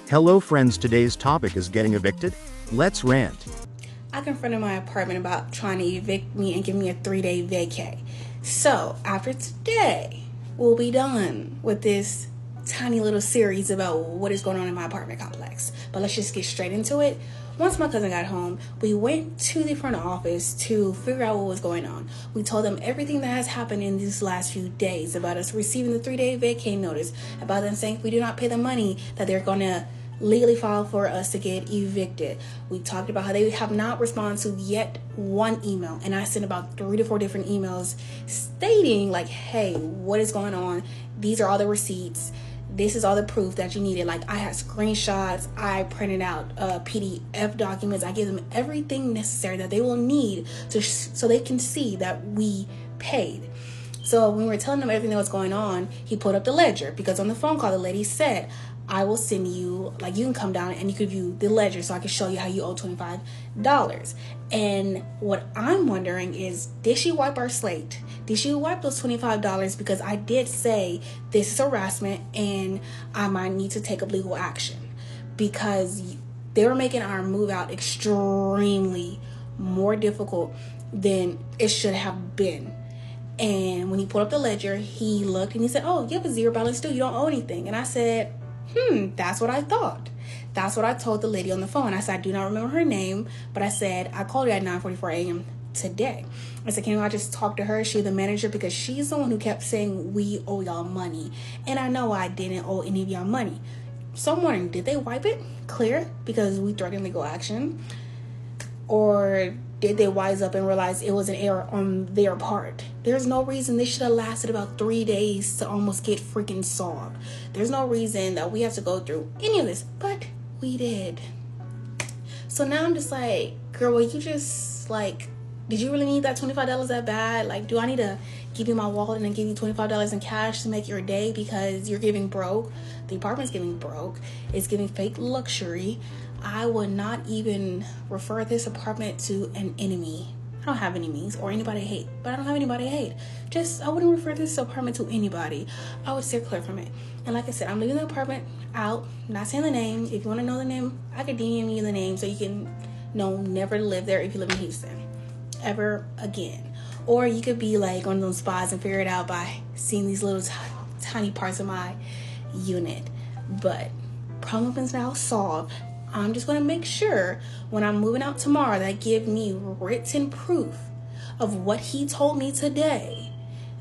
Hello friends, today's topic is getting evicted. Let's rant. I confronted my apartment about trying to evict me and give me a 3-day vacay. So, after today, we'll be done with this tiny little series about what is going on in my apartment complex. But let's just get straight into it. Once my cousin got home, we went to the front office to figure out what was going on. We told them everything that has happened in these last few days about us receiving the 3-day vacay notice, about them saying if we do not pay the money that they're going to legally file for us to get evicted. We talked about how they have not responded to yet one email, and I sent about 3 to 4 different emails stating like, hey, what is going on? These are all the receipts. This is all the proof that you needed. Like, I had screenshots, I printed out PDF documents, I gave them everything necessary that they will need to so they can see that we paid. So when we were telling him everything that was going on, he put up the ledger, because on the phone call the lady said, I will send you, like, you can come down and you can view the ledger so I can show you how you owe $25. And what I'm wondering is, did she wipe our slate? Did she wipe those $25? Because I did say this is harassment and I might need to take up legal action, because they were making our move out extremely more difficult than it should have been. And when he pulled up the ledger, he looked and he said, oh, you have a zero balance due, you don't owe anything. And I said, that's what I thought. That's what I told the lady on the phone. I said, I do not remember her name, but I said, I called her at 9:44 a.m. today. I said, can I just talk to her? She's the manager, because she's the one who kept saying we owe y'all money. And I know I didn't owe any of y'all money. So I'm wondering, did they wipe it clear because we threatened legal action? Or did they wise up and realize it was an error on their part? There's no reason this should have lasted about 3 days to almost get freaking solved. There's no reason that we have to go through any of this, but we did. So now I'm just like, girl, well, you just, like, did you really need that $25 that bad? Like, do I need to give you my wallet and give you $25 in cash to make your day because you're giving broke? The apartment's giving broke. It's giving fake luxury. I would not even refer this apartment to an enemy. I don't have enemies or anybody I hate, but I don't have anybody I hate. I wouldn't refer this apartment to anybody. I would steer clear from it. And like I said, I'm leaving the apartment out, not saying the name. If you want to know the name, I could DM you the name so you can know never to live there if you live in Houston ever again. Or you could be like one of those spies and figure it out by seeing these little tiny parts of my unit. But problem is now solved. I'm just going to make sure when I'm moving out tomorrow that I give me written proof of what he told me today,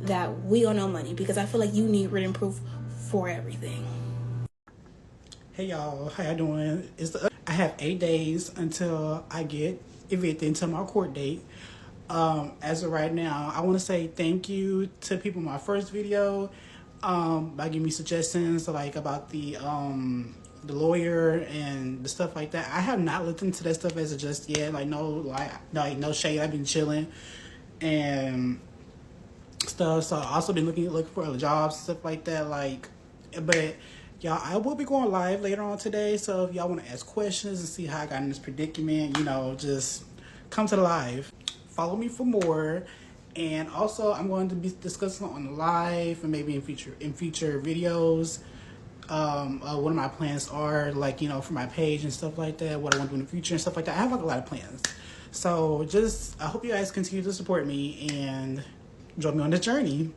that we owe no money, because I feel like you need written proof for everything. Hey y'all, how y'all doing? I have 8 days until I get evicted, until my court date. As of right now, I want to say thank you to people in my first video by giving me suggestions like about the lawyer and the stuff like that. I have not looked into that stuff as of just yet. No shade. I've been chilling and stuff. So I've also been looking for other jobs and stuff like that. But y'all, I will be going live later on today. So if y'all want to ask questions and see how I got in this predicament, just come to the live. Follow me for more. And also, I'm going to be discussing on the live and maybe in future videos. What my plans are, for my page and stuff like that, what I want to do in the future and stuff like that. I have a lot of plans. So I hope you guys continue to support me and join me on this journey.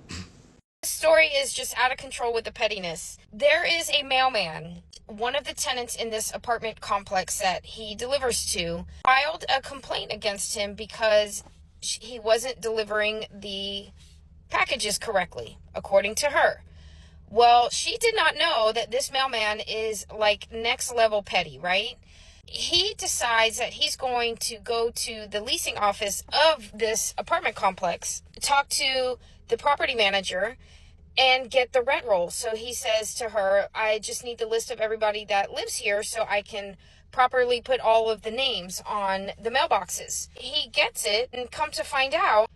This story is just out of control with the pettiness. There is a mailman, one of the tenants in this apartment complex that he delivers to, filed a complaint against him because he wasn't delivering the packages correctly, according to her. Well, she did not know that this mailman is like next level petty, right? He decides that he's going to go to the leasing office of this apartment complex, talk to the property manager, and get the rent roll. So he says to her, I just need the list of everybody that lives here so I can properly put all of the names on the mailboxes. He gets it, and come to find out,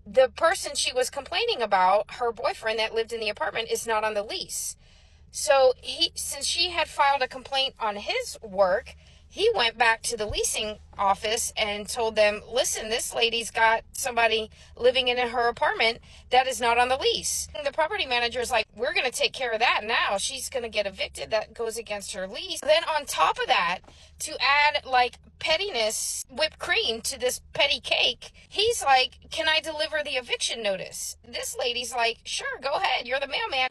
the person she was complaining about, her boyfriend that lived in the apartment, is not on the lease. So since she had filed a complaint on his work, He went back to the leasing office and told them, listen, this lady's got somebody living in her apartment that is not on the lease. And the property manager's like, we're going to take care of that now. She's going to get evicted. That goes against her lease. Then on top of that, to add like pettiness, whipped cream to this petty cake, he's like, can I deliver the eviction notice? This lady's like, sure, go ahead. You're the mailman.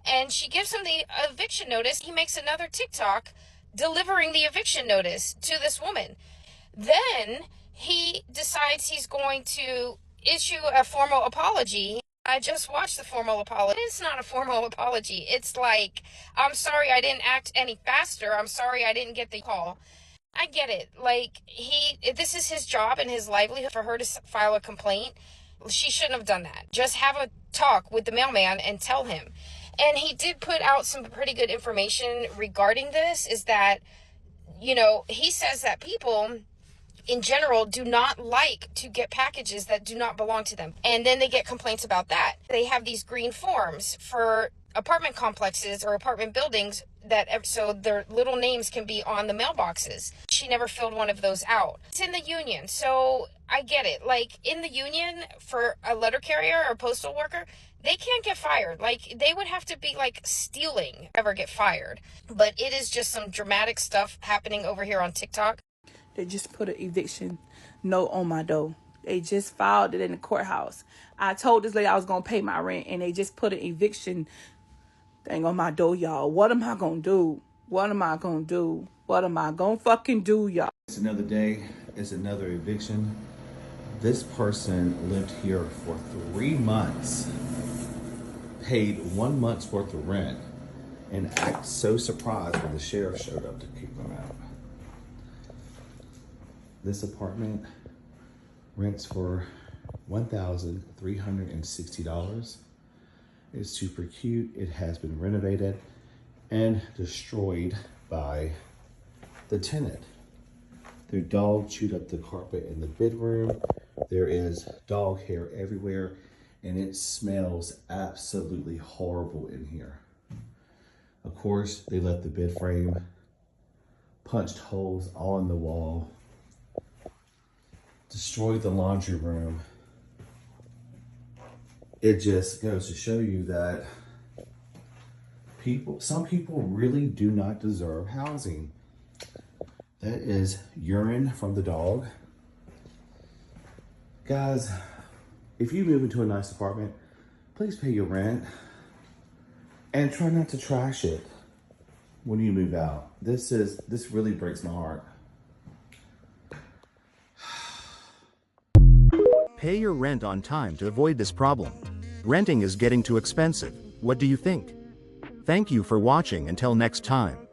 And she gives him the eviction notice. He makes another TikTok delivering the eviction notice to this woman. Then he decides he's going to issue a formal apology. I just watched the formal apology. It's not a formal apology. It's like, I'm sorry I didn't act any faster. I'm sorry I didn't get the call. I get it. Like, this is his job and his livelihood. For her to file a complaint, she shouldn't have done that. Just have a talk with the mailman and tell him. And he did put out some pretty good information regarding this, is that, you know, he says that people in general do not like to get packages that do not belong to them. And then they get complaints about that. They have these green forms for apartment complexes or apartment buildings so their little names can be on the mailboxes. She never filled one of those out. It's in the union, so I get it. Like, in the union, for a letter carrier or postal worker, they can't get fired. Like, they would have to be like stealing ever get fired. But it is just some dramatic stuff happening over here on TikTok. They just put an eviction note on my door. They just filed it in the courthouse. I told this lady I was going to pay my rent, and they just put an eviction thing on my door, y'all. What am I going to do? What am I going to do? What am I going to fucking do, y'all? It's another day. It's another eviction. This person lived here for 3 months, paid 1 month's worth of rent, and acted so surprised when the sheriff showed up to kick them out. This apartment rents for $1,360. It's super cute. It has been renovated and destroyed by the tenant. Their dog chewed up the carpet in the bedroom. There is dog hair everywhere, and it smells absolutely horrible in here. Of course, they left the bed frame, punched holes all in the wall, destroyed the laundry room. It just goes to show you that some people really do not deserve housing. That is urine from the dog. Guys, if you move into a nice apartment, please pay your rent and try not to trash it when you move out. This really breaks my heart. Pay your rent on time to avoid this problem. Renting is getting too expensive. What do you think? Thank you for watching. Until next time.